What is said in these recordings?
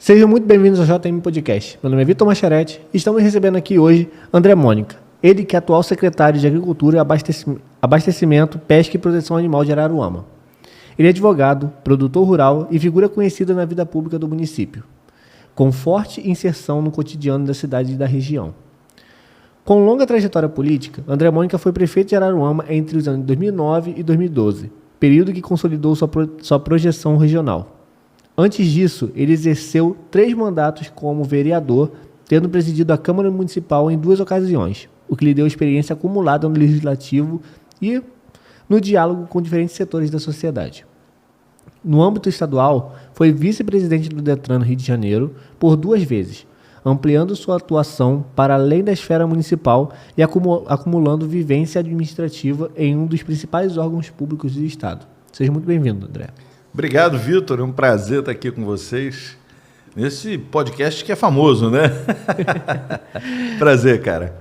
Sejam muito bem-vindos ao JM Podcast. Meu nome é Vitor Macharetti e estamos recebendo aqui hoje André Mônica. Ele que é atual secretário de Agricultura, Abastecimento, Pesca e Proteção Animal de Araruama. Ele é advogado, produtor rural e figura conhecida na vida pública do município, com forte inserção no cotidiano da cidade e da região. Com longa trajetória política, André Mônica foi prefeito de Araruama entre os anos 2009 e 2012, período que consolidou sua projeção regional. Antes disso, ele exerceu 3 mandatos como vereador, tendo presidido a Câmara Municipal em 2 ocasiões, o que lhe deu experiência acumulada no Legislativo e no diálogo com diferentes setores da sociedade. No âmbito estadual, foi vice-presidente do Detran no Rio de Janeiro por 2 vezes, ampliando sua atuação para além da esfera municipal e acumulando vivência administrativa em um dos principais órgãos públicos do Estado. Seja muito bem-vindo, André. Obrigado, Vitor. É um prazer estar aqui com vocês nesse podcast que é famoso, né? Prazer, cara.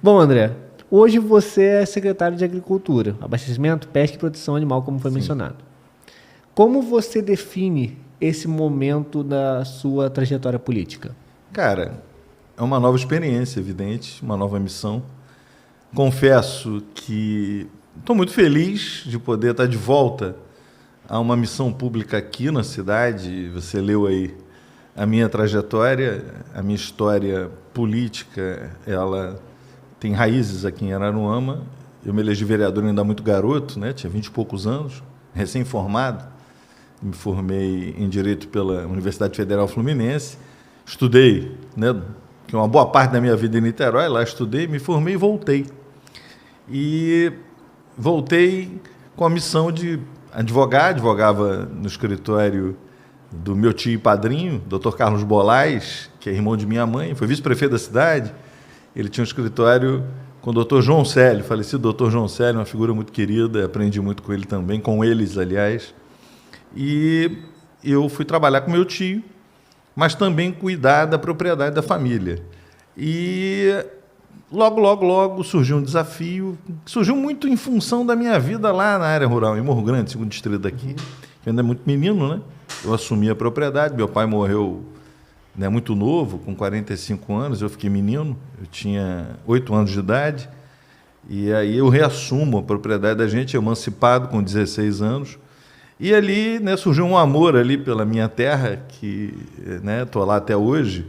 Bom, André, hoje você é secretário de Agricultura, Abastecimento, Pesca e Proteção Animal, como foi mencionado. Como você define esse momento da sua trajetória política? Cara, é uma nova experiência, evidente, uma nova missão. Confesso que estou muito feliz de poder estar de volta a uma missão pública aqui na cidade. Você leu aí a minha trajetória, a minha história política, ela tem raízes aqui em Araruama. Eu me elegi vereador ainda muito garoto, né? Tinha 20 e poucos anos, recém-formado. Me formei em Direito pela Universidade Federal Fluminense. Estudei, né, que uma boa parte da minha vida em Niterói, lá estudei, me formei e voltei. E voltei com a missão de advogava no escritório do meu tio e padrinho, Dr. Carlos Bolais, que é irmão de minha mãe, foi vice-prefeito da cidade. Ele tinha um escritório com o Dr. João Célio, falecido Dr. João Célio, uma figura muito querida, aprendi muito com ele também, com eles, aliás. E eu fui trabalhar com meu tio, mas também cuidar da propriedade da família. E logo surgiu um desafio, que surgiu muito em função da minha vida lá na área rural, em Morro Grande, segundo distrito daqui. Eu ainda é muito menino, né? Eu assumi a propriedade, meu pai morreu, né, muito novo, com 45 anos, eu fiquei menino, eu tinha 8 anos de idade, e aí eu reassumo a propriedade da gente, emancipado com 16 anos, e ali, né, surgiu um amor ali pela minha terra, que estou, né, lá até hoje.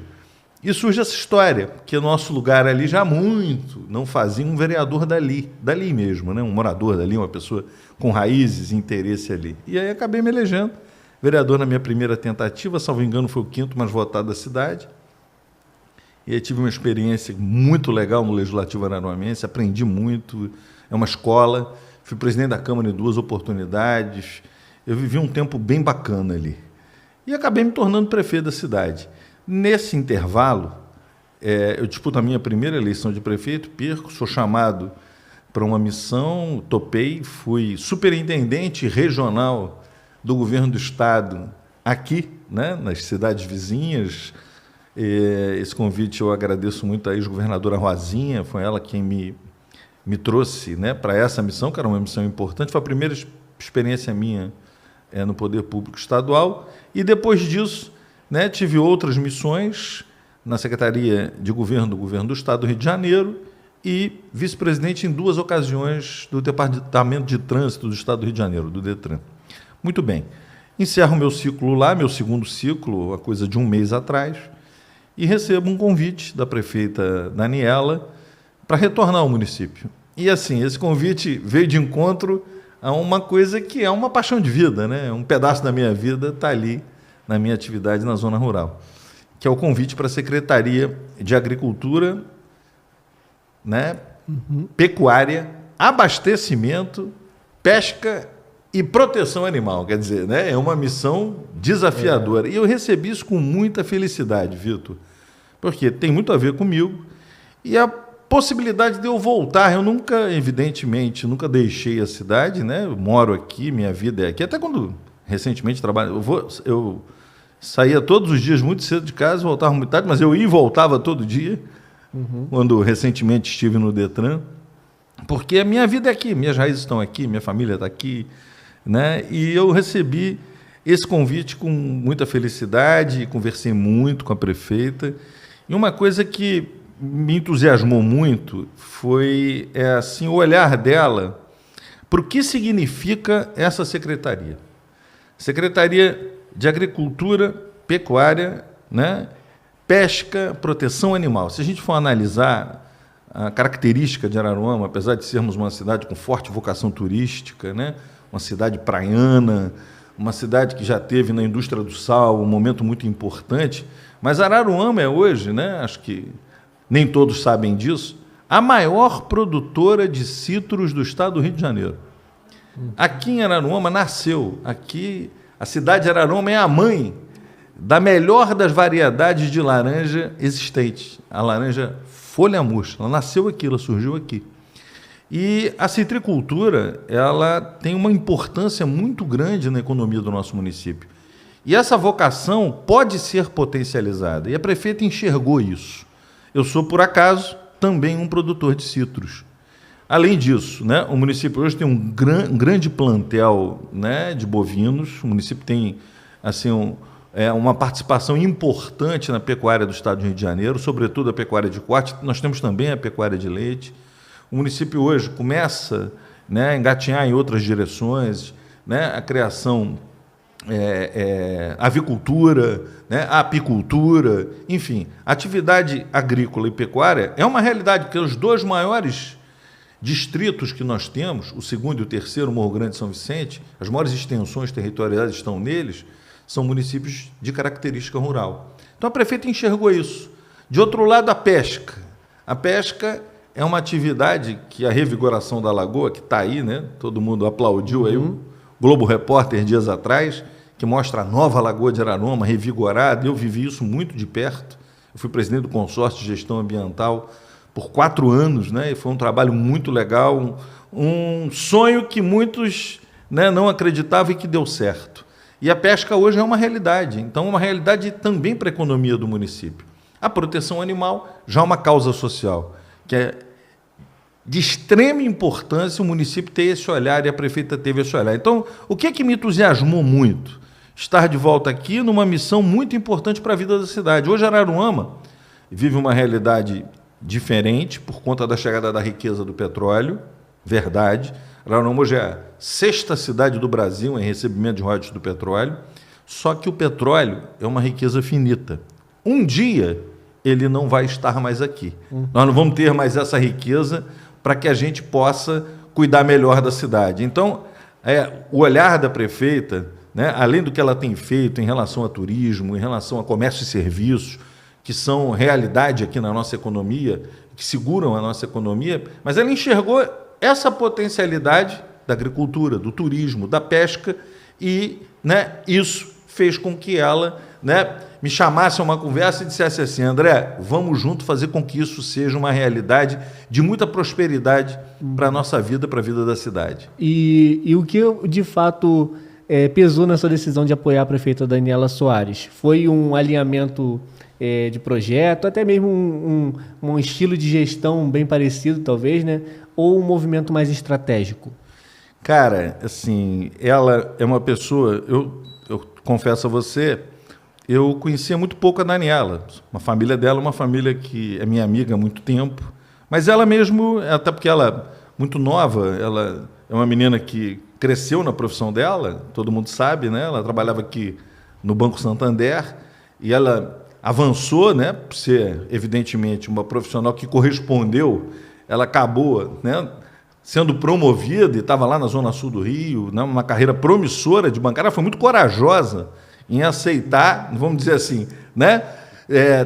E surge essa história, que o nosso lugar ali já há muito não fazia um vereador dali mesmo, né? Um morador dali, uma pessoa com raízes e interesse ali. E aí acabei me elegendo vereador na minha primeira tentativa, salvo engano foi o 5º mais votado da cidade. E aí tive uma experiência muito legal no Legislativo Araruamense, aprendi muito, é uma escola, fui presidente da Câmara em 2 oportunidades, eu vivi um tempo bem bacana ali. E acabei me tornando prefeito da cidade. Nesse intervalo, eu disputo a minha primeira eleição de prefeito, perco, sou chamado para uma missão, topei, fui superintendente regional do governo do estado aqui, né, nas cidades vizinhas. Esse convite eu agradeço muito à ex-governadora Rosinha, foi ela quem me trouxe, né, para essa missão, que era uma missão importante, foi a primeira experiência minha no poder público estadual, e depois disso, né, tive outras missões na Secretaria de Governo do Governo do Estado do Rio de Janeiro e vice-presidente em 2 ocasiões do Departamento de Trânsito do Estado do Rio de Janeiro, do Detran. Muito bem. Encerro meu ciclo lá, meu segundo ciclo, a coisa de um mês atrás, e recebo um convite da prefeita Daniela para retornar ao município. E assim, esse convite veio de encontro a uma coisa que é uma paixão de vida, né? Um pedaço da minha vida está ali, na minha atividade na zona rural, que é o convite para a Secretaria de Agricultura, né, Pecuária, Abastecimento, Pesca e Proteção Animal. Quer dizer, né, é uma missão desafiadora. E eu recebi isso com muita felicidade, Vitor, porque tem muito a ver comigo e a possibilidade de eu voltar. Eu nunca, evidentemente, nunca deixei a cidade, né? Eu moro aqui, minha vida é aqui, até quando recentemente trabalho, eu saía todos os dias muito cedo de casa, voltava muito tarde, mas eu ia e voltava todo dia, quando recentemente estive no Detran, porque a minha vida é aqui, minhas raízes estão aqui, minha família está aqui, né? E eu recebi esse convite com muita felicidade, conversei muito com a prefeita, e uma coisa que me entusiasmou muito foi assim, o olhar dela para o que significa essa secretaria. Secretaria de Agricultura, Pecuária, né, Pesca, Proteção Animal. Se a gente for analisar a característica de Araruama, apesar de sermos uma cidade com forte vocação turística, né, uma cidade praiana, uma cidade que já teve na indústria do sal um momento muito importante, mas Araruama é hoje, né, acho que nem todos sabem disso, a maior produtora de citros do estado do Rio de Janeiro. Aqui em Araruama nasceu, aqui a cidade de Araruama é a mãe da melhor das variedades de laranja existentes, a laranja folha murcha. Ela nasceu aqui, ela surgiu aqui. E a citricultura, ela tem uma importância muito grande na economia do nosso município. E essa vocação pode ser potencializada. E a prefeita enxergou isso. Eu sou, por acaso, também um produtor de citros. Além disso, né, o município hoje tem um grande plantel, né, de bovinos. O município tem assim, uma participação importante na pecuária do estado do Rio de Janeiro, sobretudo a pecuária de corte. Nós temos também a pecuária de leite. O município hoje começa, né, a engatinhar em outras direções, né, a criação, avicultura, né, a apicultura, enfim, a atividade agrícola e pecuária é uma realidade, porque os dois maiores distritos que nós temos, o segundo e o terceiro, Morro Grande e São Vicente, as maiores extensões territoriais estão neles, são municípios de característica rural. Então a prefeita enxergou isso. De outro lado, a pesca. A pesca é uma atividade que a revigoração da lagoa, que está aí, né? Todo mundo aplaudiu aí o Globo Repórter dias atrás, que mostra a nova Lagoa de Araruama revigorada. Eu vivi isso muito de perto. Eu fui presidente do consórcio de gestão ambiental por 4 anos, né? E foi um trabalho muito legal, um sonho que muitos, né, não acreditavam e que deu certo. E a pesca hoje é uma realidade, então é uma realidade também para a economia do município. A proteção animal já é uma causa social, que é de extrema importância o município ter esse olhar e a prefeita teve esse olhar. Então, o que me entusiasmou muito? Estar de volta aqui numa missão muito importante para a vida da cidade. Hoje, Araruama vive uma realidade diferente por conta da chegada da riqueza do petróleo, verdade. Araruama hoje é a 6ª cidade do Brasil em recebimento de royalties do petróleo, só que o petróleo é uma riqueza finita. Um dia ele não vai estar mais aqui. Nós não vamos ter mais essa riqueza para que a gente possa cuidar melhor da cidade. Então, o olhar da prefeita, né, além do que ela tem feito em relação a turismo, em relação a comércio e serviços, que são realidade aqui na nossa economia, que seguram a nossa economia, mas ela enxergou essa potencialidade da agricultura, do turismo, da pesca, e, né, isso fez com que ela, né, me chamasse a uma conversa e dissesse assim: André, vamos junto fazer com que isso seja uma realidade de muita prosperidade para a nossa vida, para a vida da cidade. E o que, de fato, pesou na sua decisão de apoiar a prefeita Daniela Soares? Foi um alinhamento de projeto, até mesmo um estilo de gestão bem parecido, talvez, né? Ou um movimento mais estratégico? Cara, assim, ela é uma pessoa, eu confesso a você, eu conhecia muito pouco a Daniela. A família dela é uma família que é minha amiga há muito tempo, mas ela mesmo, até porque ela é muito nova, ela é uma menina que cresceu na profissão dela, todo mundo sabe, né? Ela trabalhava aqui no Banco Santander e ela avançou, né, por ser, evidentemente, uma profissional que correspondeu. Ela acabou, né, sendo promovida e estava lá na Zona Sul do Rio, né, uma carreira promissora de bancária. Ela foi muito corajosa em aceitar, vamos dizer assim, né,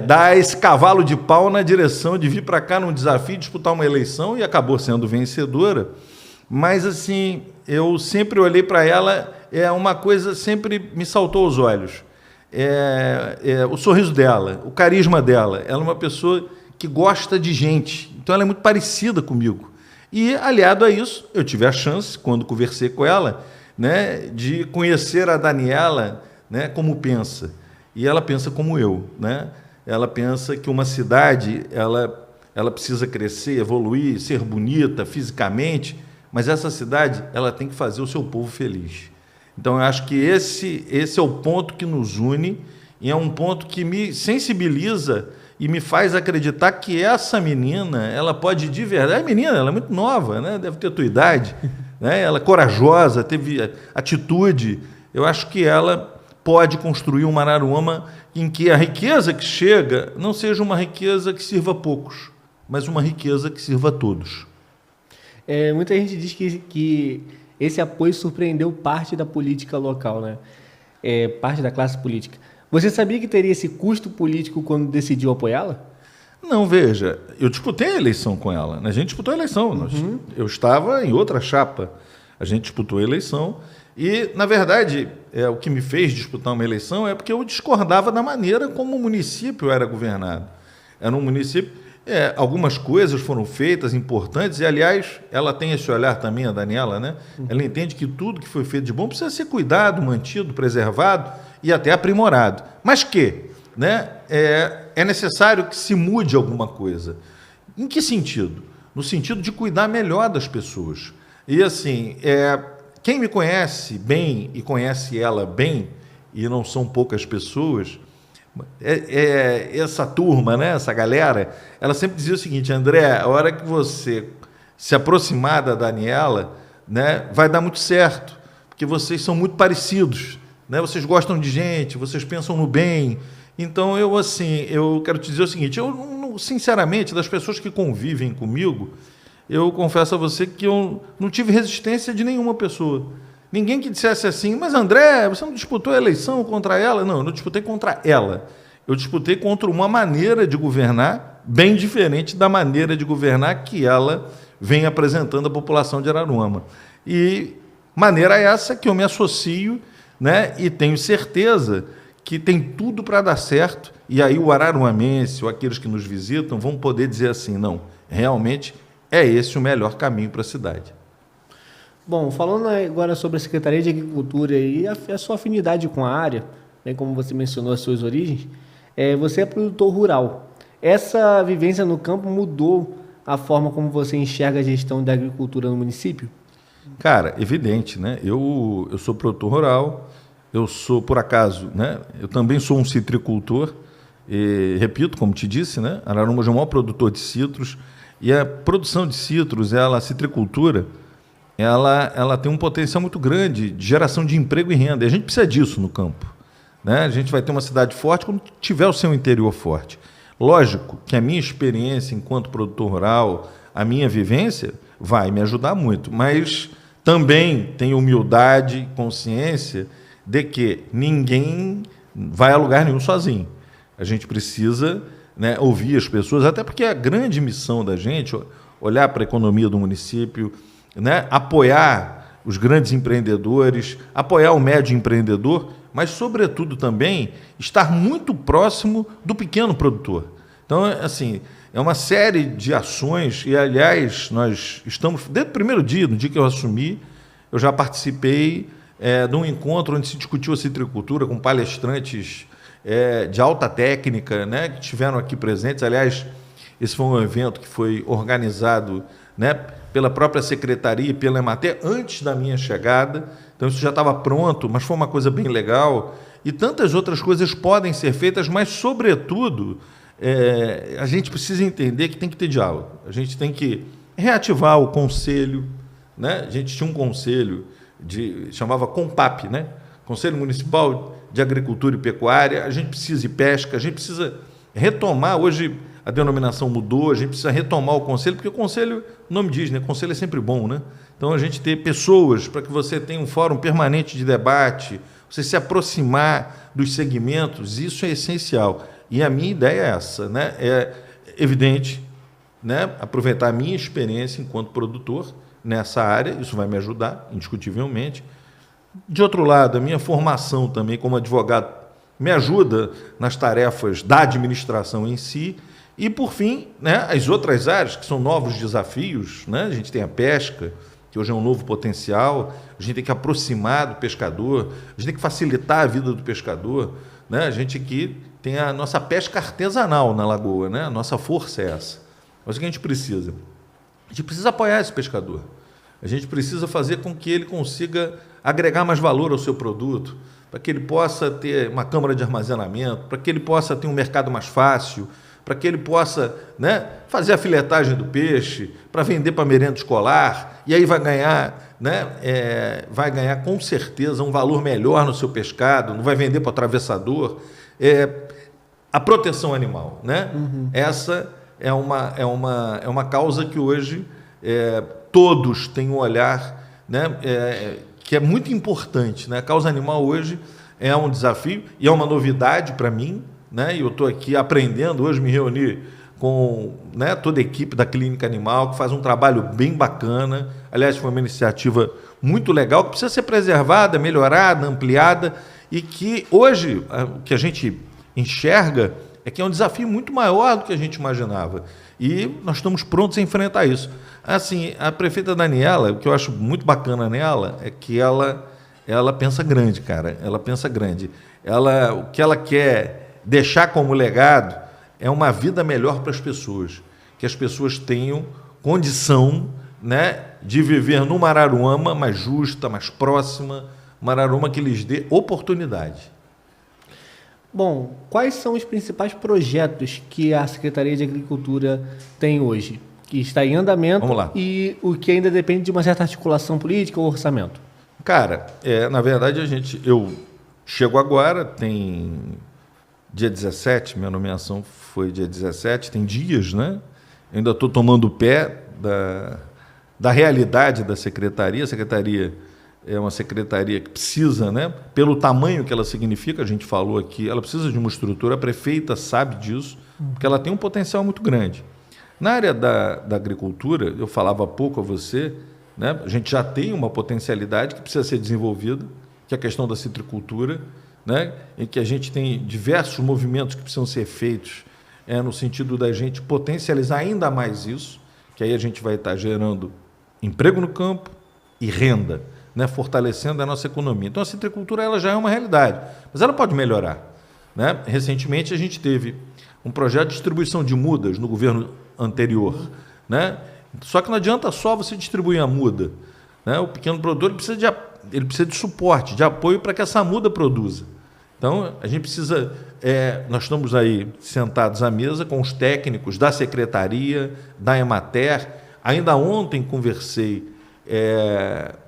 dar esse cavalo de pau na direção de vir para cá num desafio, disputar uma eleição, e acabou sendo vencedora. Mas, assim, eu sempre olhei para ela, uma coisa sempre me saltou aos olhos. O sorriso dela, o carisma dela. Ela é uma pessoa que gosta de gente, então ela é muito parecida comigo. E, aliado a isso, eu tive a chance, quando conversei com ela, né, de conhecer a Daniela, né, como pensa. E ela pensa como eu, né? Ela pensa que uma cidade ela precisa crescer, evoluir, ser bonita fisicamente, mas essa cidade ela tem que fazer o seu povo feliz. Então, eu acho que esse é o ponto que nos une e é um ponto que me sensibiliza e me faz acreditar que essa menina, ela pode de verdade... É menina, ela é muito nova, né? Deve ter a tua idade, né? Ela é corajosa, teve atitude. Eu acho que ela pode construir uma Araruama em que a riqueza que chega não seja uma riqueza que sirva a poucos, mas uma riqueza que sirva a todos. Muita gente diz que esse apoio surpreendeu parte da política local, né? Parte da classe política. Você sabia que teria esse custo político quando decidiu apoiá-la? Não, veja, eu disputei a eleição com ela, né? A gente disputou a eleição, eu estava em outra chapa, a gente disputou a eleição e, na verdade, o que me fez disputar uma eleição é porque eu discordava da maneira como o município era governado. Era um município... algumas coisas foram feitas importantes e, aliás, ela tem esse olhar também, a Daniela, né? Ela entende que tudo que foi feito de bom precisa ser cuidado, mantido, preservado e até aprimorado. Mas né, é necessário que se mude alguma coisa. Em que sentido? No sentido de cuidar melhor das pessoas. E, assim, quem me conhece bem e conhece ela bem, e não são poucas pessoas... essa turma, né, essa galera, ela sempre dizia o seguinte: André, a hora que você se aproximar da Daniela, né, vai dar muito certo, porque vocês são muito parecidos, né, vocês gostam de gente, vocês pensam no bem. Então, eu quero te dizer o seguinte: eu, sinceramente, das pessoas que convivem comigo, eu confesso a você que eu não tive resistência de nenhuma pessoa. Ninguém que dissesse assim, mas André, você não disputou a eleição contra ela? Não, eu não disputei contra ela. Eu disputei contra uma maneira de governar bem diferente da maneira de governar que ela vem apresentando à população de Araruama. E maneira essa que eu me associo, né, e tenho certeza que tem tudo para dar certo. E aí o araruamense ou aqueles que nos visitam vão poder dizer assim, não, realmente é esse o melhor caminho para a cidade. Bom, falando agora sobre a Secretaria de Agricultura e a sua afinidade com a área, né, como você mencionou as suas origens, você é produtor rural. Essa vivência no campo mudou a forma como você enxerga a gestão da agricultura no município? Cara, evidente, né? Eu sou produtor rural, eu sou, por acaso, né? Eu também sou um citricultor, e, repito, como te disse, né? Araruama é o maior produtor de citros, e a produção de citros, a citricultura, ela tem um potencial muito grande de geração de emprego e renda. E a gente precisa disso no campo, né? A gente vai ter uma cidade forte quando tiver o seu interior forte. Lógico que a minha experiência enquanto produtor rural, a minha vivência, vai me ajudar muito, mas também tenho humildade e consciência de que ninguém vai a lugar nenhum sozinho. A gente precisa, né, ouvir as pessoas, até porque a grande missão da gente é olhar para a economia do município, né, apoiar os grandes empreendedores, apoiar o médio empreendedor, mas, sobretudo, também estar muito próximo do pequeno produtor. Então, assim, é uma série de ações e, aliás, nós estamos, desde o primeiro dia, no dia que eu assumi, eu já participei de um encontro onde se discutiu a citricultura com palestrantes de alta técnica, né, que estiveram aqui presentes. Aliás, esse foi um evento que foi organizado, né, pela própria secretaria e pela Emater antes da minha chegada. Então, isso já estava pronto, mas foi uma coisa bem legal. E tantas outras coisas podem ser feitas, mas, sobretudo, a gente precisa entender que tem que ter diálogo. A gente tem que reativar o conselho, né? A gente tinha um conselho, chamava COMPAP, né? Conselho Municipal de Agricultura e Pecuária. A gente precisa de pesca, a gente precisa retomar. Hoje a denominação mudou, a gente precisa retomar o conselho, porque o conselho, o nome diz, né? Conselho é sempre bom, né? Então, a gente ter pessoas para que você tenha um fórum permanente de debate, você se aproximar dos segmentos, isso é essencial. E a minha ideia é essa, né? É evidente, né, aproveitar a minha experiência enquanto produtor nessa área, isso vai me ajudar, indiscutivelmente. De outro lado, a minha formação também como advogado me ajuda nas tarefas da administração em si. E, por fim, né, as outras áreas, que são novos desafios, né? A gente tem a pesca, que hoje é um novo potencial, a gente tem que aproximar do pescador, a gente tem que facilitar a vida do pescador, né? A gente aqui tem a nossa pesca artesanal na lagoa, né? A nossa força é essa. Mas o que a gente precisa? A gente precisa apoiar esse pescador. A gente precisa fazer com que ele consiga agregar mais valor ao seu produto, para que ele possa ter uma câmara de armazenamento, para que ele possa ter um mercado mais fácil, para que ele possa, né, fazer a filetagem do peixe, para vender para merenda escolar, e aí vai ganhar, né, vai ganhar com certeza um valor melhor no seu pescado, não vai vender para o atravessador. A proteção animal, né? Essa é uma causa que hoje todos têm um olhar, né, que é muito importante, né? A causa animal hoje é um desafio e é uma novidade para mim, né? E eu estou aqui aprendendo, hoje me reuni com, né, toda a equipe da Clínica Animal, que faz um trabalho bem bacana. Aliás, foi uma iniciativa muito legal, que precisa ser preservada, melhorada, ampliada, e que hoje o que a gente enxerga é que é um desafio muito maior do que a gente imaginava. E nós estamos prontos a enfrentar isso. Assim, a prefeita Daniela, o que eu acho muito bacana nela é que ela pensa grande, cara. Ela pensa grande. O que ela quer deixar como legado é uma vida melhor para as pessoas. Que as pessoas tenham condição, né, de viver numa Araruama mais justa, mais próxima, uma Araruama que lhes dê oportunidade. Bom, quais são os principais projetos que a Secretaria de Agricultura tem hoje? Que está em andamento. Vamos lá. E o que ainda depende de uma certa articulação política ou orçamento? Cara, na verdade, eu chego agora, tem dia 17, minha nomeação foi dia 17, tem dias, né? Eu ainda estou tomando o pé da realidade da secretaria. A secretaria é uma secretaria que precisa, né, pelo tamanho que ela significa, a gente falou aqui, ela precisa de uma estrutura, a prefeita sabe disso, porque ela tem um potencial muito grande. Na área da agricultura, eu falava há pouco a você, né, a gente já tem uma potencialidade que precisa ser desenvolvida, que é a questão da citricultura, né, em que a gente tem diversos movimentos que precisam ser feitos no sentido da gente potencializar ainda mais isso, que aí a gente vai estar gerando emprego no campo e renda, né, fortalecendo a nossa economia. Então, a citricultura ela já é uma realidade, mas ela pode melhorar, né? Recentemente, a gente teve um projeto de distribuição de mudas no governo anterior, né? Só que não adianta só você distribuir a muda, né? O pequeno produtor ele precisa de suporte, de apoio para que essa muda produza. Então, a gente precisa... nós estamos aí sentados à mesa com os técnicos da Secretaria, da Emater. Ainda ontem conversei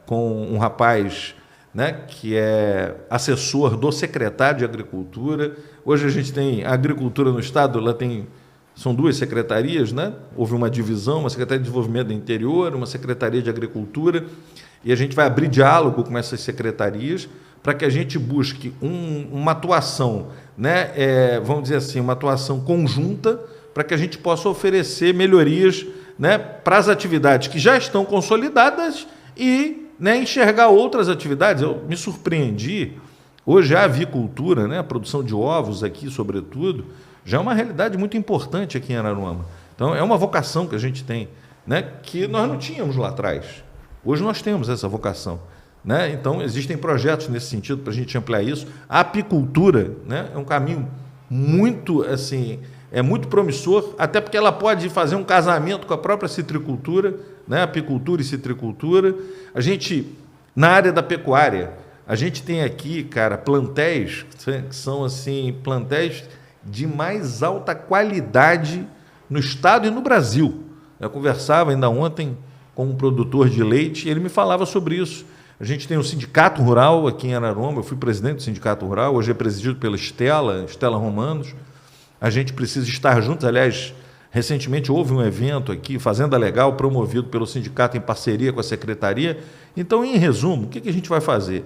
com um rapaz, né, que é assessor do secretário de Agricultura. Hoje a gente tem a agricultura no Estado, são duas secretarias, né? Houve uma divisão, uma Secretaria de Desenvolvimento do Interior, uma Secretaria de Agricultura, e a gente vai abrir diálogo com essas secretarias para que a gente busque uma atuação, né, vamos dizer assim, uma atuação conjunta para que a gente possa oferecer melhorias, né, para as atividades que já estão consolidadas e, né, enxergar outras atividades. Eu me surpreendi, hoje a avicultura, né, a produção de ovos aqui, sobretudo, já é uma realidade muito importante aqui em Araruama. Então, é uma vocação que a gente tem, né, que nós não tínhamos lá atrás. Hoje nós temos essa vocação, né? Então, existem projetos nesse sentido para a gente ampliar isso. A apicultura, né, é um caminho muito, assim, muito promissor, até porque ela pode fazer um casamento com a própria citricultura, né, apicultura e citricultura. A gente, na área da pecuária, a gente tem aqui, cara, plantéis que são assim, plantéis de mais alta qualidade no estado e no Brasil. Eu conversava ainda ontem com um produtor de leite e ele me falava sobre isso. A gente tem um sindicato rural aqui em Araruama, eu fui presidente do sindicato rural, hoje é presidido pela Estela Romanos. A gente precisa estar juntos. Aliás, recentemente houve um evento aqui, Fazenda Legal, promovido pelo sindicato em parceria com a secretaria. Então, em resumo, o que a gente vai fazer?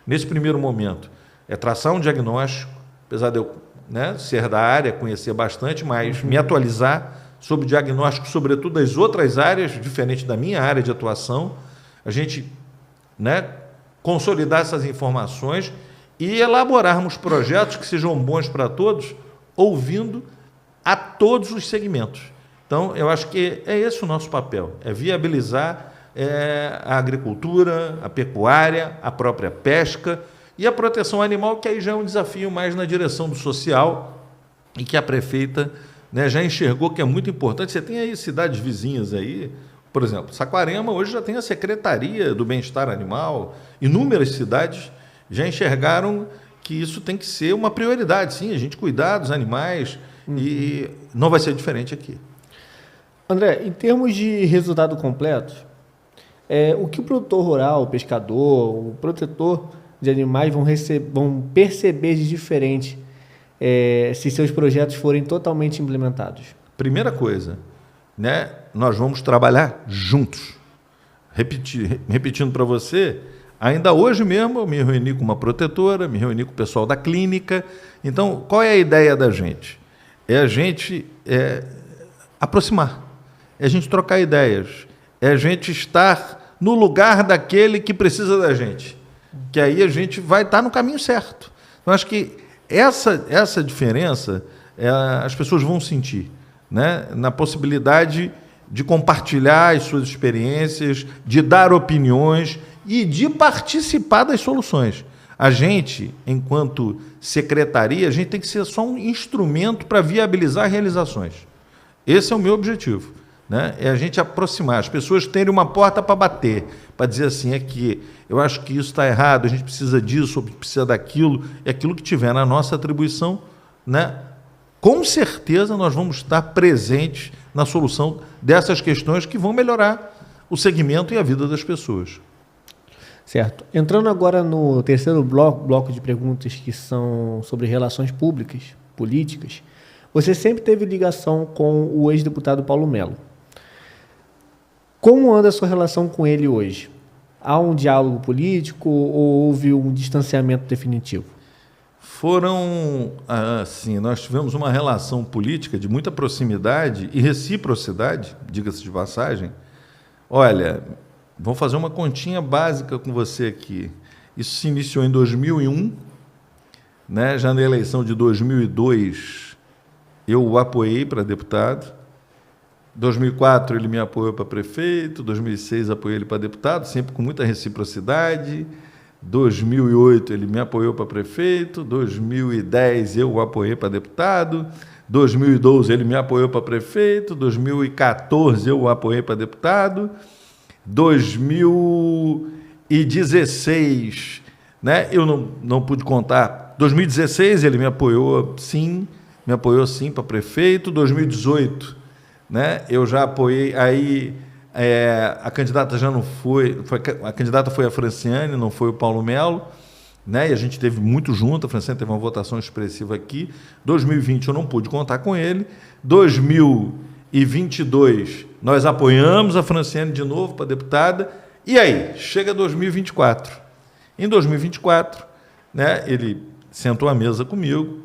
Nesse primeiro momento, é traçar um diagnóstico, apesar de eu, né, ser da área, conhecer bastante, mas me atualizar sobre o diagnóstico, sobretudo das outras áreas, diferente da minha área de atuação, a gente, né, consolidar essas informações e elaborarmos projetos que sejam bons para todos, ouvindo a todos os segmentos. Então, eu acho que é esse o nosso papel, é viabilizar a agricultura, a pecuária, a própria pesca e a proteção animal, que aí já é um desafio mais na direção do social e que a prefeita, né, já enxergou que é muito importante. Você tem aí cidades vizinhas aí, Por exemplo, Saquarema hoje já tem a Secretaria do Bem-Estar Animal, inúmeras cidades já enxergaram que isso tem que ser uma prioridade, sim, a gente cuidar dos animais, e não vai ser diferente aqui. André, em termos de resultado completo, o que o produtor rural, o pescador, o protetor de animais vão perceber de diferente se seus projetos forem totalmente implementados? Primeira coisa, né, nós vamos trabalhar juntos. Repetindo para você, ainda hoje mesmo eu me reuni com uma protetora, me reuni com o pessoal da clínica. Então, qual é a ideia da gente? É a gente aproximar, é a gente trocar ideias, é a gente estar no lugar daquele que precisa da gente, que aí a gente vai estar no caminho certo. Eu acho que essa diferença as pessoas vão sentir, né? Na possibilidade de compartilhar as suas experiências, de dar opiniões e de participar das soluções. A gente, enquanto secretaria, a gente tem que ser só um instrumento para viabilizar realizações. Esse é o meu objetivo, né? É a gente aproximar, as pessoas terem uma porta para bater, para dizer assim, que eu acho que isso está errado, a gente precisa disso, precisa daquilo, e aquilo que tiver na nossa atribuição, né? Com certeza nós vamos estar presentes na solução dessas questões que vão melhorar o segmento e a vida das pessoas. Certo. Entrando agora no terceiro bloco de perguntas que são sobre relações públicas, políticas, você sempre teve ligação com o ex-deputado Paulo Melo. Como anda a sua relação com ele hoje? Há um diálogo político ou houve um distanciamento definitivo? Nós tivemos uma relação política de muita proximidade e reciprocidade, diga-se de passagem. Olha, vou fazer uma continha básica com você aqui. Isso se iniciou em 2001, né? Já na eleição de 2002, eu o apoiei para deputado. 2004 ele me apoiou para prefeito, 2006 apoiei ele para deputado, sempre com muita reciprocidade. 2008 ele me apoiou para prefeito, 2010 eu o apoiei para deputado, 2012 ele me apoiou para prefeito, 2014 eu o apoiei para deputado, 2016, né, eu não pude contar, 2016 ele me apoiou sim para prefeito, 2018, né, eu já apoiei, aí a candidata já não a candidata foi a Franciane, não foi o Paulo Melo, né? E a gente teve muito junto, a Franciane teve uma votação expressiva aqui. 2020 eu não pude contar com ele. 2022 nós apoiamos a Franciane de novo para deputada. E aí, chega 2024. Em 2024, né, ele sentou à mesa comigo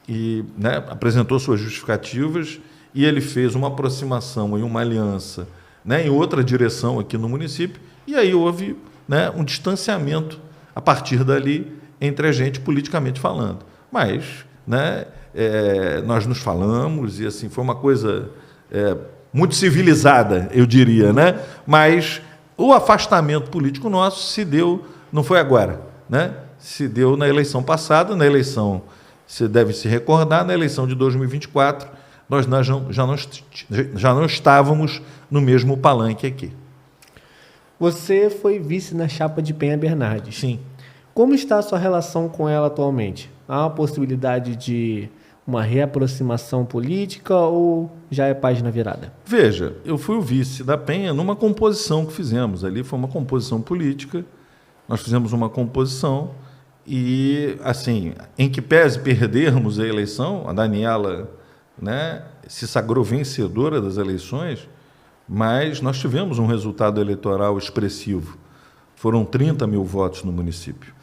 e, né, apresentou suas justificativas e ele fez uma aproximação e uma aliança, né, em outra direção aqui no município, e aí houve, né, um distanciamento a partir dali entre a gente politicamente falando. Mas, né, nós nos falamos e assim foi uma coisa muito civilizada, eu diria, né? Mas o afastamento político nosso se deu, não foi agora, né? Se deu na eleição passada, na eleição, você deve se recordar, na eleição de 2024, nós já não estávamos no mesmo palanque aqui. Você foi vice na chapa de Penha Bernardes. Sim. Como está a sua relação com ela atualmente? Há uma possibilidade de uma reaproximação política ou já é página virada? Veja, eu fui o vice da Penha numa composição que fizemos. Ali foi uma composição política, nós fizemos uma composição e, assim, em que pese perdermos a eleição, a Daniela, né, se sagrou vencedora das eleições, mas nós tivemos um resultado eleitoral expressivo. Foram 30 mil votos no município.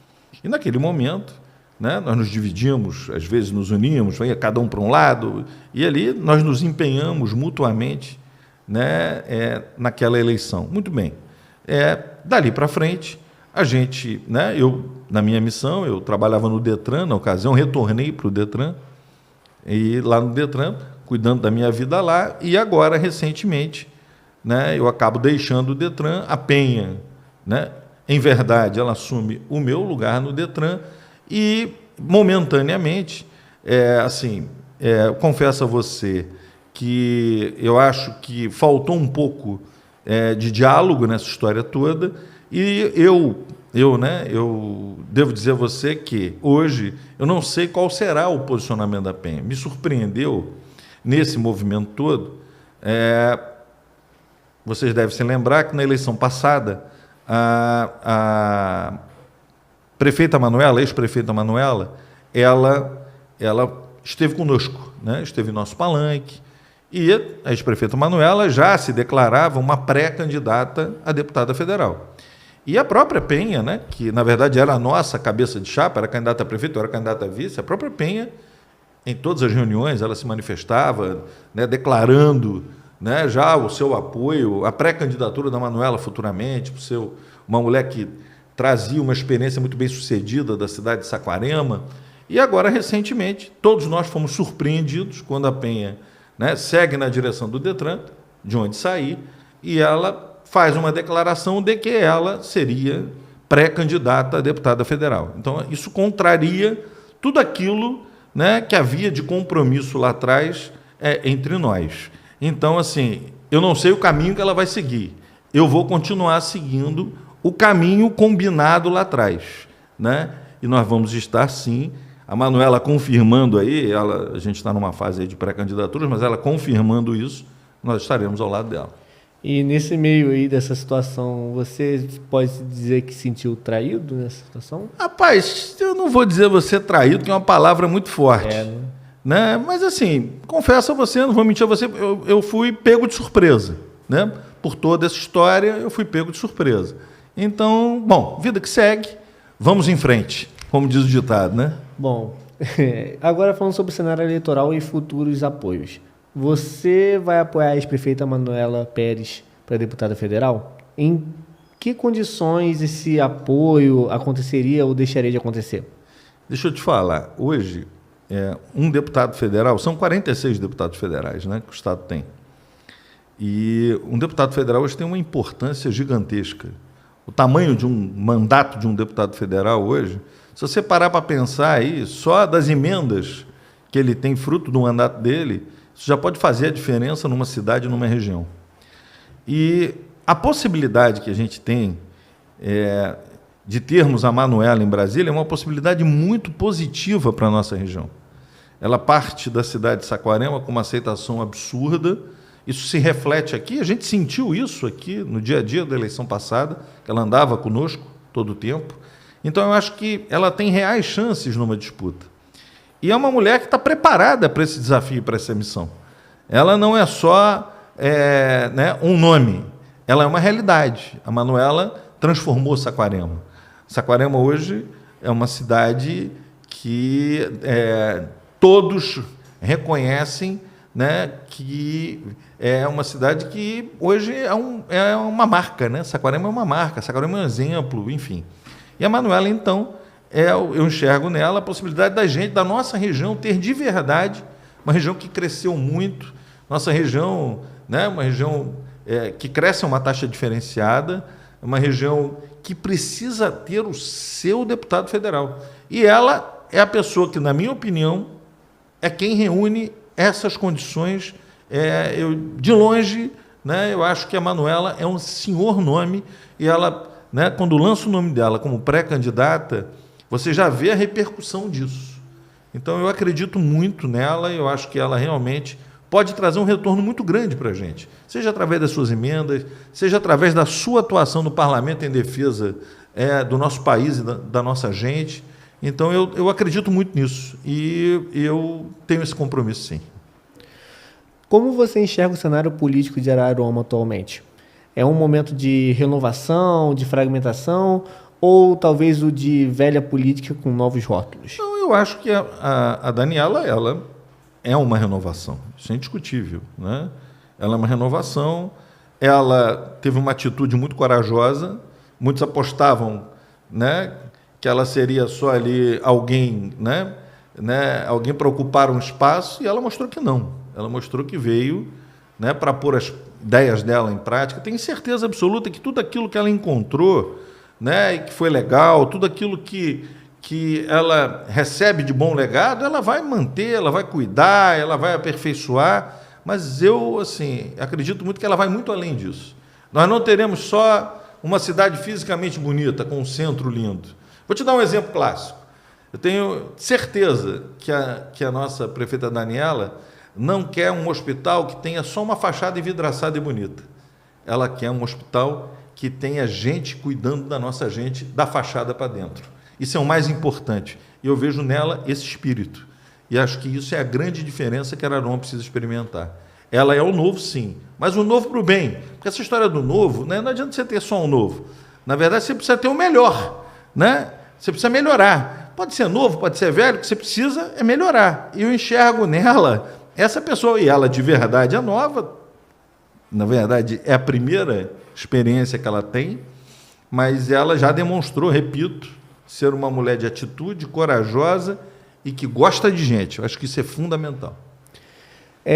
E naquele momento, né, nós nos dividimos, às vezes nos uníamos, ia cada um para um lado, e ali nós nos empenhamos mutuamente, né, naquela eleição. Muito bem. Dali para frente, a gente, né, eu, na minha missão, eu trabalhava no Detran, na ocasião, retornei para o Detran, e lá no Detran, cuidando da minha vida lá, e agora, recentemente, né, eu acabo deixando o Detran, a Penha, né, em verdade, ela assume o meu lugar no Detran e, momentaneamente, confesso a você que eu acho que faltou um pouco de diálogo nessa história toda. E eu devo dizer a você que hoje eu não sei qual será o posicionamento da Penha. Me surpreendeu nesse movimento todo. Vocês devem se lembrar que na eleição passada a prefeita Manuela, ex-prefeita Manuela, ela esteve conosco, né? Esteve em nosso palanque, e a ex-prefeita Manuela já se declarava uma pré-candidata a deputada federal. E a própria Penha, né, que na verdade era a nossa cabeça de chapa, era candidata a prefeito, era candidata a vice, a própria Penha, em todas as reuniões, ela se manifestava, né, declarando, né, já o seu apoio, a pré-candidatura da Manuela futuramente, uma mulher que trazia uma experiência muito bem sucedida da cidade de Saquarema. E agora, recentemente, todos nós fomos surpreendidos quando a Penha, né, segue na direção do Detran, de onde sair, e ela faz uma declaração de que ela seria pré-candidata a deputada federal. Então, isso contraria tudo aquilo, né, que havia de compromisso lá atrás entre nós. Então, assim, eu não sei o caminho que ela vai seguir. Eu vou continuar seguindo o caminho combinado lá atrás, né? E nós vamos estar, sim, a Manuela confirmando aí, a gente está numa fase aí de pré-candidaturas, mas ela confirmando isso, nós estaremos ao lado dela. E nesse meio aí dessa situação, você pode dizer que se sentiu traído nessa situação? Rapaz, eu não vou dizer você traído, que é uma palavra muito forte. Né? Mas assim, confesso a você, não vou mentir a você, eu fui pego de surpresa, né? Por toda essa história, eu fui pego de surpresa. Então, bom, vida que segue, vamos em frente, como diz o ditado, né? Bom, agora falando sobre o cenário eleitoral e futuros apoios. Você vai apoiar a ex-prefeita Manuela Pérez para deputada federal? Em que condições esse apoio aconteceria ou deixaria de acontecer? Deixa eu te falar, hoje, um deputado federal, são 46 deputados federais, né, que o Estado tem. E um deputado federal hoje tem uma importância gigantesca. O tamanho de um mandato de um deputado federal hoje, se você parar para pensar aí, só das emendas que ele tem fruto do mandato dele, isso já pode fazer a diferença numa cidade, numa região. E a possibilidade que a gente tem de termos a Manuela em Brasília é uma possibilidade muito positiva para a nossa região. Ela parte da cidade de Saquarema com uma aceitação absurda. Isso se reflete aqui, a gente sentiu isso aqui no dia a dia da eleição passada, que ela andava conosco todo o tempo. Então, eu acho que ela tem reais chances numa disputa. E é uma mulher que está preparada para esse desafio, para essa missão. Ela não é só um nome, ela é uma realidade. A Manuela transformou Saquarema. Saquarema hoje é uma cidade que todos reconhecem, né, que é uma cidade que hoje é uma marca, né? Saquarema é uma marca, Saquarema é um exemplo, enfim. E a Manuela, então, eu enxergo nela a possibilidade da nossa região, ter de verdade uma região que cresceu muito, nossa região, né, uma região que cresce a uma taxa diferenciada, uma região que precisa ter o seu deputado federal. E ela é a pessoa que, na minha opinião, é quem reúne essas condições. De longe, né, eu acho que a Manuela é um senhor nome, e ela, né, quando lança o nome dela como pré-candidata, você já vê a repercussão disso. Então, eu acredito muito nela, e eu acho que ela realmente pode trazer um retorno muito grande para a gente, seja através das suas emendas, seja através da sua atuação no parlamento em defesa do nosso país e da nossa gente. Então, eu acredito muito nisso, e eu tenho esse compromisso, sim. Como você enxerga o cenário político de Araruama atualmente? É um momento de renovação, de fragmentação, ou talvez o de velha política com novos rótulos? Não, eu acho que a Daniela, ela é uma renovação, isso é indiscutível, né? Ela é uma renovação, ela teve uma atitude muito corajosa, muitos apostavam, né, que ela seria só ali alguém, né, alguém para ocupar um espaço, e ela mostrou que não. Ela mostrou que veio, né, para pôr as ideias dela em prática. Tenho certeza absoluta que tudo aquilo que ela encontrou, né, e que foi legal, tudo aquilo que ela recebe de bom legado, ela vai manter, ela vai cuidar, ela vai aperfeiçoar, mas eu, assim, acredito muito que ela vai muito além disso. Nós não teremos só uma cidade fisicamente bonita, com um centro lindo. Vou te dar um exemplo clássico. Eu tenho certeza que a nossa prefeita Daniela não quer um hospital que tenha só uma fachada envidraçada e bonita. Ela quer um hospital que tenha gente cuidando da nossa gente, da fachada para dentro. Isso é o mais importante. E eu vejo nela esse espírito. E acho que isso é a grande diferença que Araruama precisa experimentar. Ela é o novo, sim, mas o novo para o bem. Porque essa história do novo, né, não adianta você ter só um novo. Na verdade, você precisa ter o melhor. Né? Você precisa melhorar. Pode ser novo, pode ser velho, o que você precisa é melhorar. E eu enxergo nela essa pessoa, e ela de verdade é nova, na verdade é a primeira experiência que ela tem, mas ela já demonstrou, repito, ser uma mulher de atitude, corajosa e que gosta de gente. Eu acho que isso é fundamental.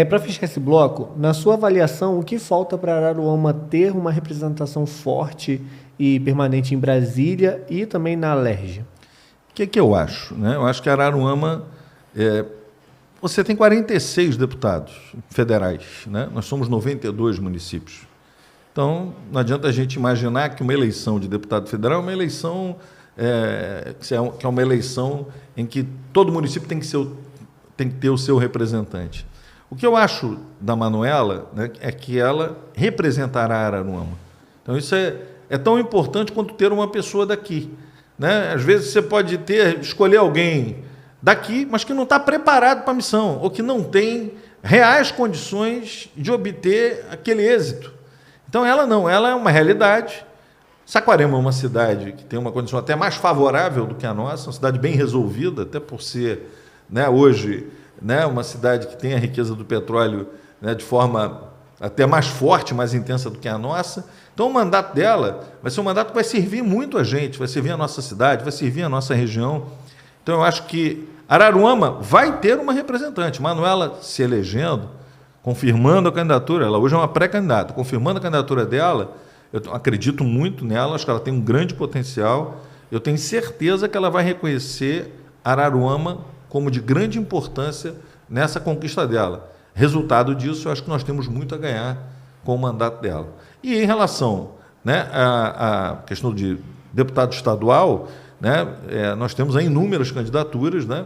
Para fechar esse bloco, na sua avaliação, o que falta para Araruama ter uma representação forte e permanente em Brasília e também na Alerj? O que eu acho? Né? Eu acho que Araruama... Você tem 46 deputados federais, né? Nós somos 92 municípios. Então, não adianta a gente imaginar que uma eleição de deputado federal é uma eleição que é uma eleição em que todo município tem que ter o seu representante. O que eu acho da Manuela, né, é que ela representará Araruama. Então, isso é tão importante quanto ter uma pessoa daqui. Né? Às vezes você pode escolher alguém daqui, mas que não está preparado para a missão, ou que não tem reais condições de obter aquele êxito. Então, ela é uma realidade. Saquarema é uma cidade que tem uma condição até mais favorável do que a nossa, uma cidade bem resolvida, até por ser, né, hoje, né, uma cidade que tem a riqueza do petróleo, né, de forma até mais forte, mais intensa do que a nossa. Então, o mandato dela vai ser um mandato que vai servir muito a gente, vai servir a nossa cidade, vai servir a nossa região. Então, eu acho que Araruama vai ter uma representante. Manuela se elegendo, confirmando a candidatura, ela hoje é uma pré-candidata, confirmando a candidatura dela, eu acredito muito nela, acho que ela tem um grande potencial, eu tenho certeza que ela vai reconhecer Araruama como de grande importância nessa conquista dela. Resultado disso, eu acho que nós temos muito a ganhar com o mandato dela. E em relação, né, à questão de deputado estadual, né, nós temos aí inúmeras candidaturas, né?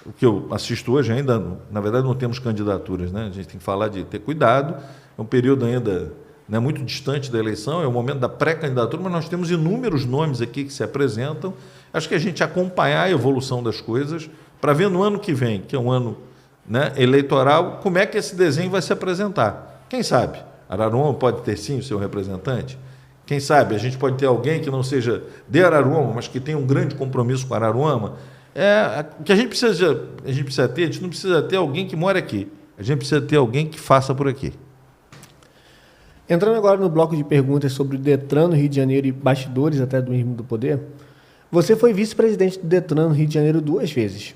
O que eu assisto hoje ainda, na verdade, não temos candidaturas, né? A gente tem que falar de ter cuidado, é um período ainda, né, muito distante da eleição, é o momento da pré-candidatura, mas nós temos inúmeros nomes aqui que se apresentam. Acho que a gente acompanhar a evolução das coisas para ver no ano que vem, que é um ano, né, eleitoral, como é que esse desenho vai se apresentar. Quem sabe? Araruama pode ter sim o seu representante. Quem sabe a gente pode ter alguém que não seja de Araruama, mas que tenha um grande compromisso com Araruama. O que a gente precisa ter, a gente não precisa ter alguém que mora aqui. A gente precisa ter alguém que faça por aqui. Entrando agora no bloco de perguntas sobre o Detran no Rio de Janeiro e bastidores até do mesmo do poder, você foi vice-presidente do Detran no Rio de Janeiro 2 vezes.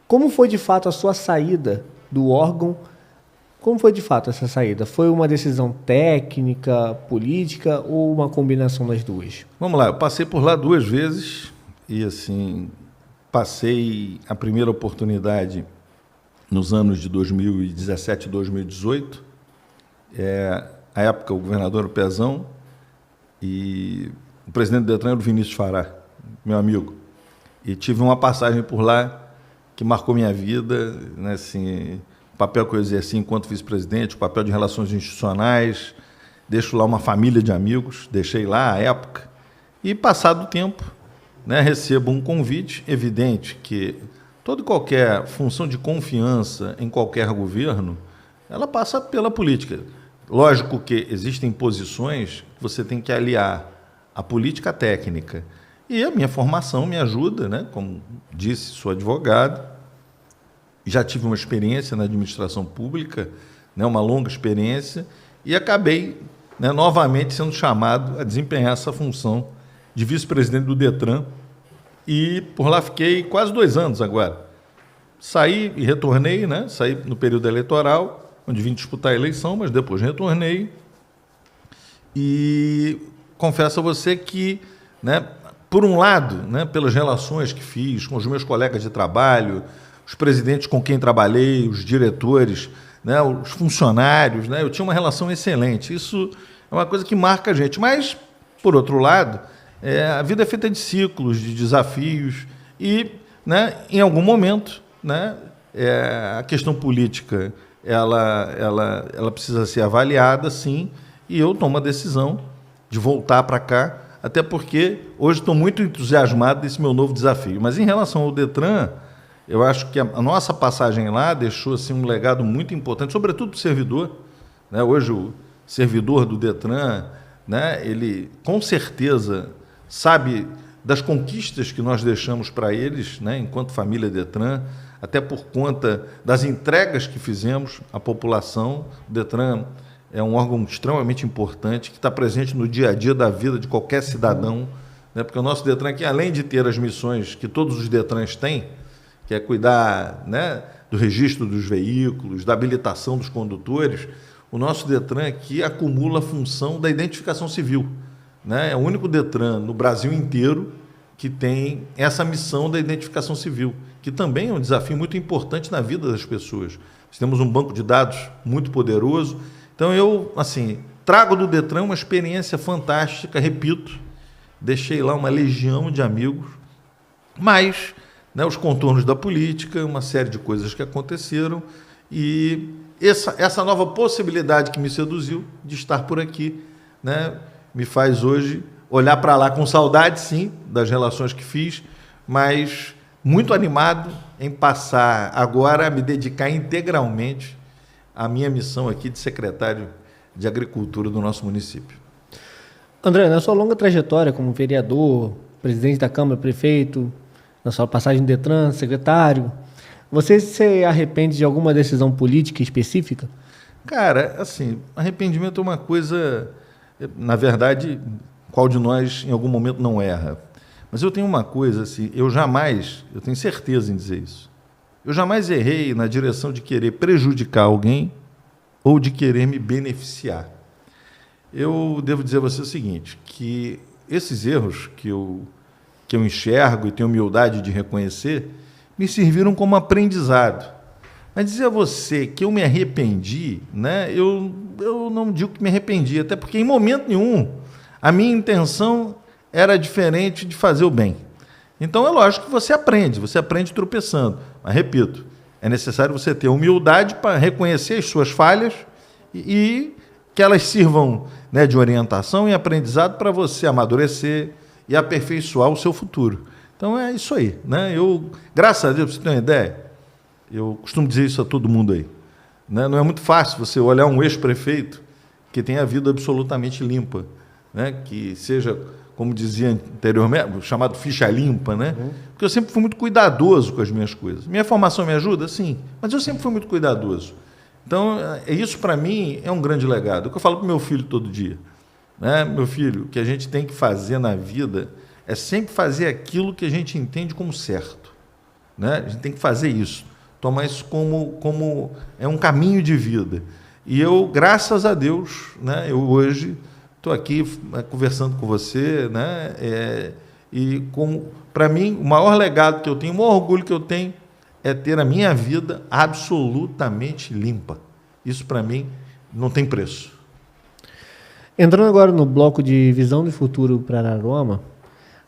Como foi de fato a sua saída do órgão? Como foi de fato essa saída? Foi uma decisão técnica, política ou uma combinação das duas? Vamos lá, eu passei por lá 2 vezes e, assim, passei a primeira oportunidade nos anos de 2017 e 2018. À época, o governador era o Pezão e o presidente do Detran era o Vinícius Fará, meu amigo. E tive uma passagem por lá que marcou minha vida, né, assim, o papel que eu exerci enquanto vice-presidente, o papel de relações institucionais, deixo lá uma família de amigos, deixei lá à época, e passado o tempo, né, recebo um convite, evidente que toda e qualquer função de confiança em qualquer governo, ela passa pela política. Lógico que existem posições que você tem que aliar a política técnica. E a minha formação me ajuda, né? Como disse, sou advogado, já tive uma experiência na administração pública, né? Uma longa experiência, e acabei, né, novamente sendo chamado a desempenhar essa função de vice-presidente do Detran, e por lá fiquei quase 2 anos agora. Saí e retornei, né? Saí no período eleitoral, onde vim disputar a eleição, mas depois retornei, e confesso a você que, né, por um lado, né, pelas relações que fiz com os meus colegas de trabalho, os presidentes com quem trabalhei, os diretores, né, os funcionários, né, eu tinha uma relação excelente. Isso é uma coisa que marca a gente. Mas, por outro lado, a vida é feita de ciclos, de desafios, e, né, em algum momento, né, a questão política ela precisa ser avaliada, sim, e eu tomo a decisão de voltar para cá, até porque hoje estou muito entusiasmado desse meu novo desafio. Mas em relação ao Detran, eu acho que a nossa passagem lá deixou assim, um legado muito importante, sobretudo para o servidor, né? Hoje o servidor do Detran, né, ele com certeza sabe das conquistas que nós deixamos para eles, né, enquanto família Detran, até por conta das entregas que fizemos à população. O Detran é um órgão extremamente importante, que está presente no dia a dia da vida de qualquer cidadão, né, porque o nosso Detran aqui, além de ter as missões que todos os Detrans têm, que é cuidar, né, do registro dos veículos, da habilitação dos condutores, o nosso Detran aqui acumula a função da identificação civil, né? É o único Detran no Brasil inteiro que tem essa missão da identificação civil, que também é um desafio muito importante na vida das pessoas. Nós temos um banco de dados muito poderoso. Então, eu, assim, trago do Detran uma experiência fantástica, repito, deixei lá uma legião de amigos, mas, né, os contornos da política, uma série de coisas que aconteceram, e essa nova possibilidade que me seduziu de estar por aqui, né, me faz hoje olhar para lá com saudade, sim, das relações que fiz, mas muito animado em passar agora a me dedicar integralmente à minha missão aqui de secretário de Agricultura do nosso município. André, na sua longa trajetória como vereador, presidente da Câmara, prefeito, na sua passagem no Detran, secretário, você se arrepende de alguma decisão política específica? Cara, assim, arrependimento é uma coisa, na verdade, qual de nós em algum momento não erra? Mas eu tenho uma coisa, assim, eu tenho certeza em dizer isso, eu jamais errei na direção de querer prejudicar alguém ou de querer me beneficiar. Eu devo dizer a você o seguinte, que esses erros que eu enxergo e tenho humildade de reconhecer, me serviram como aprendizado. Mas dizer a você que eu me arrependi, né, eu não digo que me arrependi, até porque em momento nenhum a minha intenção era diferente de fazer o bem. Então é lógico que você aprende tropeçando. Mas, repito, é necessário você ter humildade para reconhecer as suas falhas e que elas sirvam, né, de orientação e aprendizado para você amadurecer e aperfeiçoar o seu futuro. Então é isso aí, né? Graças a Deus, para você ter uma ideia, eu costumo dizer isso a todo mundo aí, né? Não é muito fácil você olhar um ex-prefeito que tem a vida absolutamente limpa, né? Que seja, como dizia anteriormente, chamado ficha limpa, né? Porque eu sempre fui muito cuidadoso com as minhas coisas. Minha formação me ajuda? Sim, mas eu sempre fui muito cuidadoso. Então, isso para mim é um grande legado. O que eu falo para o meu filho todo dia, né? Meu filho, o que a gente tem que fazer na vida é sempre fazer aquilo que a gente entende como certo, né? A gente tem que fazer isso, tomar isso como é um caminho de vida. E eu, graças a Deus, né, eu hoje estou aqui conversando com você, né, e para mim o maior legado que eu tenho, o maior orgulho que eu tenho é ter a minha vida absolutamente limpa. Isso para mim não tem preço. Entrando agora no bloco de visão de futuro para Araruama,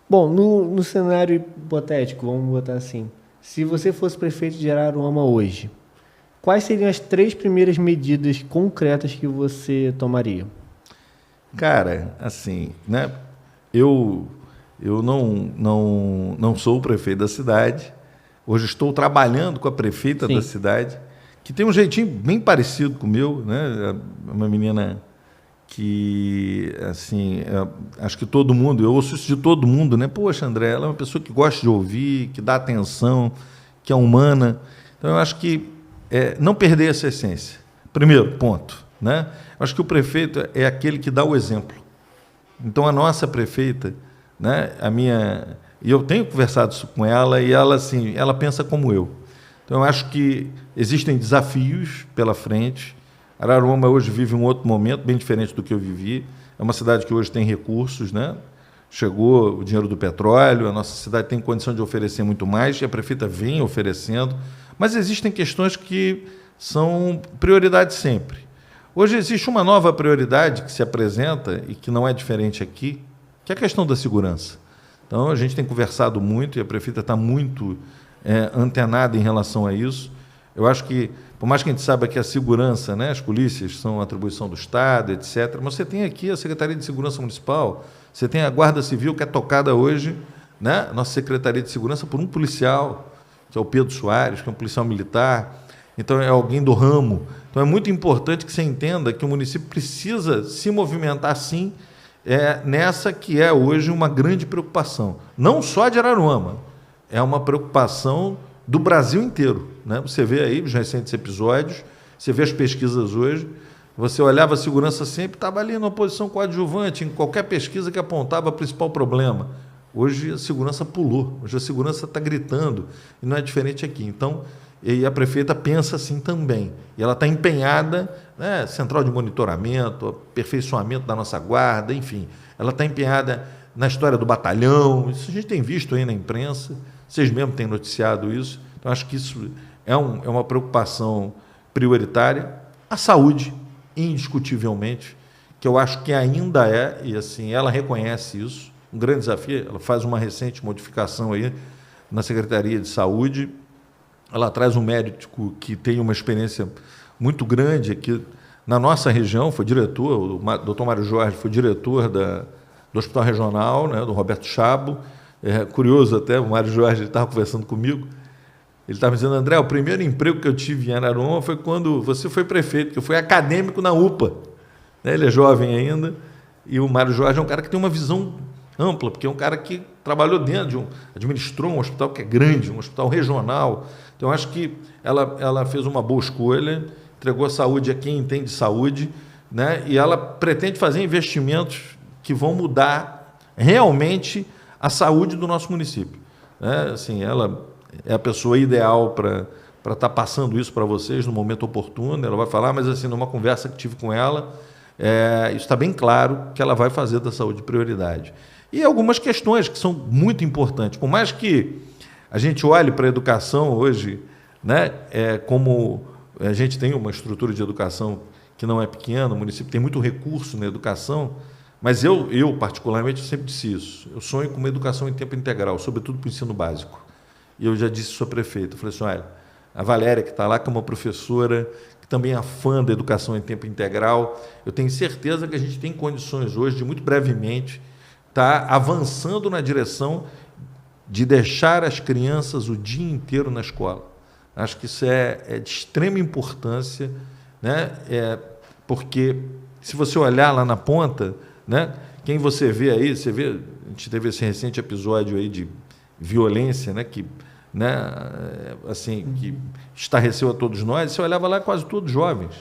bom, no cenário hipotético, vamos botar assim, se você fosse prefeito de Araruama hoje, quais seriam as 3 primeiras medidas concretas que você tomaria? Cara, assim, né, eu não sou o prefeito da cidade, hoje estou trabalhando com a prefeita da cidade, que tem um jeitinho bem parecido com o meu, né, uma menina que, assim, acho que todo mundo, eu ouço isso de todo mundo, né? Poxa, André, ela é uma pessoa que gosta de ouvir, que dá atenção, que é humana. Então, eu acho que não perder essa essência. Primeiro ponto, né? Eu acho que o prefeito é aquele que dá o exemplo. Então, a nossa prefeita, né? E eu tenho conversado isso com ela, e ela, assim, ela pensa como eu. Então, eu acho que existem desafios pela frente. Araruama hoje vive um outro momento, bem diferente do que eu vivi. É uma cidade que hoje tem recursos, né? Chegou o dinheiro do petróleo, a nossa cidade tem condição de oferecer muito mais, e a prefeita vem oferecendo. Mas existem questões que são prioridade sempre. Hoje existe uma nova prioridade que se apresenta e que não é diferente aqui, que é a questão da segurança. Então, a gente tem conversado muito e a prefeita está muito antenada em relação a isso. Eu acho que, por mais que a gente saiba que a segurança, né, as polícias são atribuição do Estado, etc., mas você tem aqui a Secretaria de Segurança Municipal, você tem a Guarda Civil, que é tocada hoje, né, nossa Secretaria de Segurança, por um policial, que é o Pedro Soares, que é um policial militar. Então, é alguém do ramo. Então, é muito importante que você entenda que o município precisa se movimentar, sim, nessa que é hoje uma grande preocupação. Não só de Araruama, é uma preocupação do Brasil inteiro, né? Você vê aí os recentes episódios, você vê as pesquisas hoje, você olhava a segurança sempre, estava ali na posição coadjuvante, em qualquer pesquisa que apontava o principal problema. Hoje a segurança pulou, hoje a segurança está gritando, e não é diferente aqui. Então, e a prefeita pensa assim também. E ela está empenhada, né, central de monitoramento, aperfeiçoamento da nossa guarda, enfim. Ela está empenhada na história do batalhão, isso a gente tem visto aí na imprensa, vocês mesmos têm noticiado isso. Então, acho que isso é uma preocupação prioritária. A saúde, indiscutivelmente, que eu acho que ainda é, e assim, ela reconhece isso, um grande desafio. Ela faz uma recente modificação aí na Secretaria de Saúde. Ela traz um médico que tem uma experiência muito grande aqui na nossa região, foi diretor, o Dr. Mário Jorge foi diretor do Hospital Regional, né, do Roberto Chabo. É curioso até, o Mário Jorge estava conversando comigo, ele estava dizendo: André, o primeiro emprego que eu tive em Araruama foi quando você foi prefeito, que eu fui acadêmico na UPA. Ele é jovem ainda, e o Mário Jorge é um cara que tem uma visão ampla, porque é um cara que trabalhou dentro administrou um hospital que é grande, um hospital regional. Então, acho que ela fez uma boa escolha, entregou a saúde a quem entende saúde, né? E ela pretende fazer investimentos que vão mudar realmente a saúde do nosso município. Assim, ela é a pessoa ideal para estar passando isso para vocês no momento oportuno. Ela vai falar, mas assim, numa conversa que tive com ela, isso está bem claro que ela vai fazer da saúde prioridade. E algumas questões que são muito importantes. Por mais que a gente olhe para a educação hoje, né, como a gente tem uma estrutura de educação que não é pequena, o município tem muito recurso na educação, mas eu particularmente, sempre disse isso. Eu sonho com uma educação em tempo integral, sobretudo para o ensino básico. E eu já disse isso à prefeita. Eu falei assim: olha, a Valéria, que está lá, que é uma professora, que também é fã da educação em tempo integral, eu tenho certeza que a gente tem condições hoje de, muito brevemente, estar avançando na direção de deixar as crianças o dia inteiro na escola. Acho que isso é de extrema importância, né? Porque, se você olhar lá na ponta, né, quem você vê aí, a gente teve esse recente episódio aí de violência, né, que estarreceu a todos nós. Você olhava lá, quase todos jovens,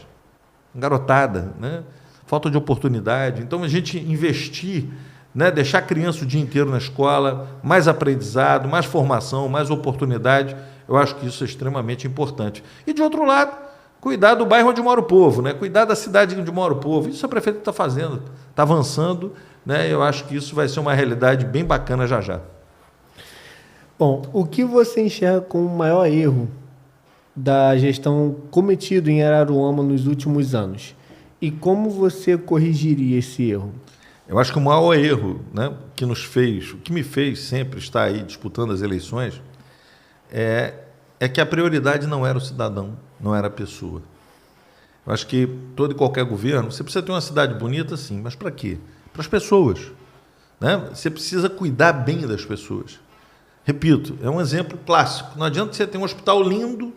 garotada, né? Falta de oportunidade. Então, a gente investir, né, deixar a criança o dia inteiro na escola, mais aprendizado, mais formação, mais oportunidade, eu acho que isso é extremamente importante. E, de outro lado, cuidar do bairro onde mora o povo, né? Cuidar da cidade onde mora o povo. Isso a prefeita está fazendo, está avançando, né? Eu acho que isso vai ser uma realidade bem bacana já já. Bom, o que você enxerga como o maior erro da gestão cometido em Araruama nos últimos anos? E como você corrigiria esse erro? Eu acho que o maior erro, né, que me fez sempre estar aí disputando as eleições, é que a prioridade não era o cidadão, não era a pessoa. Eu acho que todo e qualquer governo, você precisa ter uma cidade bonita, sim, mas para quê? Para as pessoas, né? Você precisa cuidar bem das pessoas. Repito, é um exemplo clássico. Não adianta você ter um hospital lindo,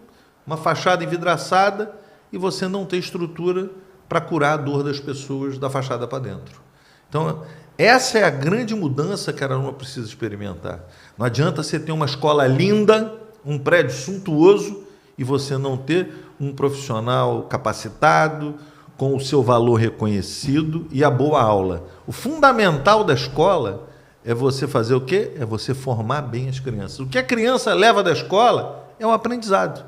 uma fachada envidraçada, e você não ter estrutura para curar a dor das pessoas da fachada para dentro. Então, essa é a grande mudança que a Araruama precisa experimentar. Não adianta você ter uma escola linda, um prédio suntuoso, e você não ter um profissional capacitado, com o seu valor reconhecido e a boa aula. O fundamental da escola é você fazer o quê? É você formar bem as crianças. O que a criança leva da escola é um aprendizado.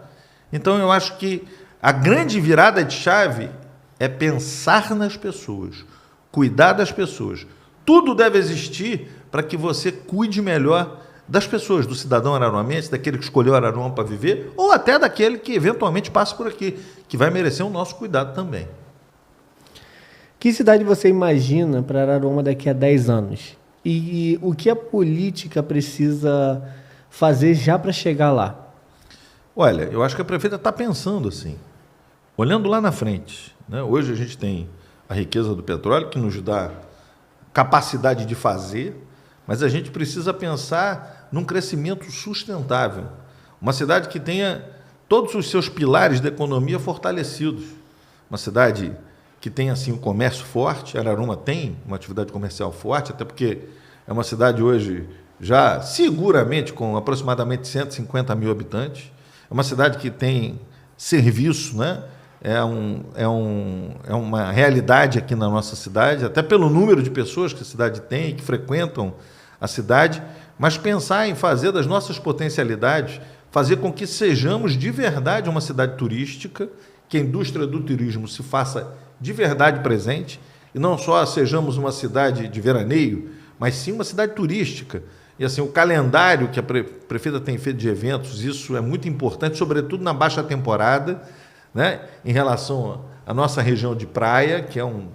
Então, eu acho que a grande virada de chave é pensar nas pessoas, cuidar das pessoas. Tudo deve existir para que você cuide melhor das pessoas, do cidadão araruamense, daquele que escolheu Araruama para viver, ou até daquele que eventualmente passa por aqui, que vai merecer o nosso cuidado também. Que cidade você imagina para Araruama daqui a 10 anos? E o que a política precisa fazer já para chegar lá? Olha, eu acho que a prefeita está pensando assim, olhando lá na frente, né? Hoje a gente tem a riqueza do petróleo que nos dá capacidade de fazer, mas a gente precisa pensar num crescimento sustentável. Uma cidade que tenha todos os seus pilares da economia fortalecidos. Uma cidade que tenha assim, um comércio forte. Araruama tem uma atividade comercial forte, até porque é uma cidade hoje já seguramente com aproximadamente 150 mil habitantes. É uma cidade que tem serviço, né? É uma realidade aqui na nossa cidade, até pelo número de pessoas que a cidade tem e que frequentam a cidade, mas pensar em fazer das nossas potencialidades, fazer com que sejamos de verdade uma cidade turística, que a indústria do turismo se faça de verdade presente, e não só sejamos uma cidade de veraneio, mas sim uma cidade turística. E assim, o calendário que a prefeita tem feito de eventos, isso é muito importante, sobretudo na baixa temporada, né, em relação à nossa região de praia, que é um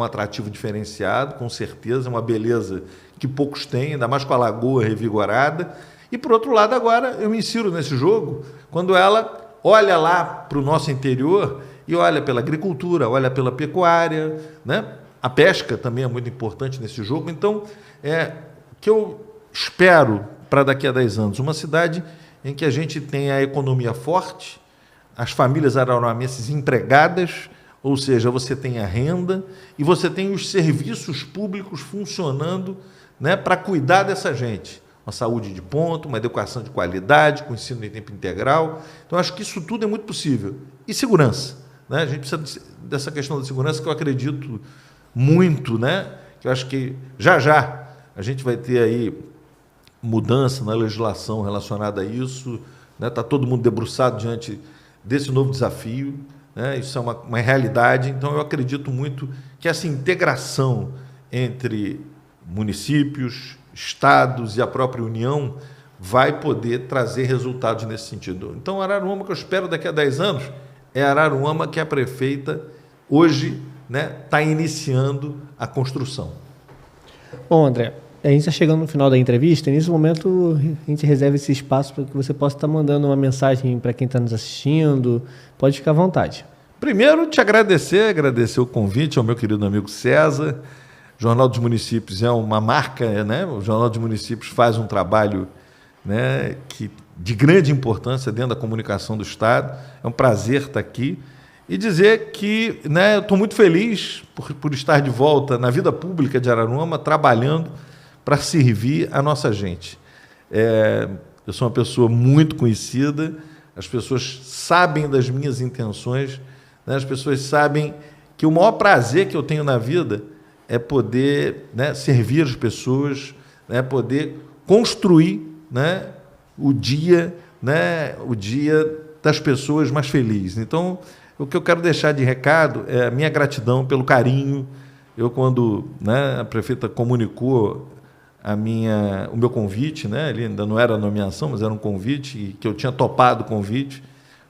atrativo diferenciado, com certeza, uma beleza que poucos têm, ainda mais com a lagoa revigorada. E, por outro lado, agora eu me insiro nesse jogo, quando ela olha lá para o nosso interior e olha pela agricultura, olha pela pecuária, né? A pesca também é muito importante nesse jogo. Então, o que eu espero para daqui a 10 anos? Uma cidade em que a gente tenha a economia forte, as famílias araruamenses empregadas, ou seja, você tem a renda e você tem os serviços públicos funcionando, né, para cuidar dessa gente. Uma saúde de ponta, uma educação de qualidade, com ensino em tempo integral. Então, acho que isso tudo é muito possível. E segurança, né? A gente precisa dessa questão da segurança, que eu acredito muito, né? Que eu acho que já a gente vai ter aí mudança na legislação relacionada a isso, né? Está todo mundo debruçado diante desse novo desafio, né? Isso é uma realidade. Então, eu acredito muito que essa integração entre municípios, estados e a própria União vai poder trazer resultados nesse sentido. Então, a Araruama que eu espero daqui a 10 anos é a Araruama que a prefeita hoje, né, está iniciando a construção. Bom, André, a gente está chegando no final da entrevista e nesse momento a gente reserva esse espaço para que você possa estar mandando uma mensagem para quem está nos assistindo. Pode ficar à vontade. Primeiro, te agradecer o convite ao meu querido amigo César. O Jornal dos Municípios é uma marca, né? O Jornal dos Municípios faz um trabalho, né, de grande importância dentro da comunicação do Estado. É um prazer estar aqui e dizer que, né, eu estou muito feliz por estar de volta na vida pública de Araruama, trabalhando para servir a nossa gente. Eu sou uma pessoa muito conhecida, as pessoas sabem das minhas intenções, né, as pessoas sabem que o maior prazer que eu tenho na vida é poder, né, servir as pessoas, né, poder construir, né, o dia das pessoas mais felizes. Então, o que eu quero deixar de recado é a minha gratidão pelo carinho. Eu, quando, né, a prefeita comunicou o meu convite, né, ele ainda não era nomeação, mas era um convite, e que eu tinha topado o convite,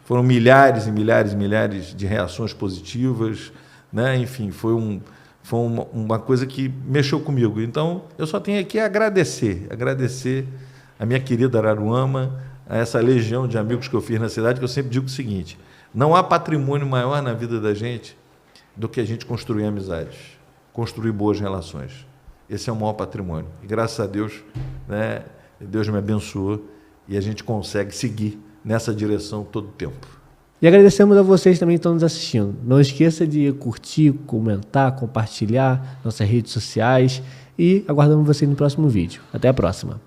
foram milhares e milhares e milhares de reações positivas, né, enfim, foi uma coisa que mexeu comigo. Então, eu só tenho aqui a agradecer a minha querida Araruama, a essa legião de amigos que eu fiz na cidade, que eu sempre digo o seguinte: não há patrimônio maior na vida da gente do que a gente construir amizades, construir boas relações. Esse é o maior patrimônio. E, graças a Deus, né, Deus me abençoou e a gente consegue seguir nessa direção todo o tempo. E agradecemos a vocês também que estão nos assistindo. Não esqueça de curtir, comentar, compartilhar nossas redes sociais e aguardamos vocês no próximo vídeo. Até a próxima.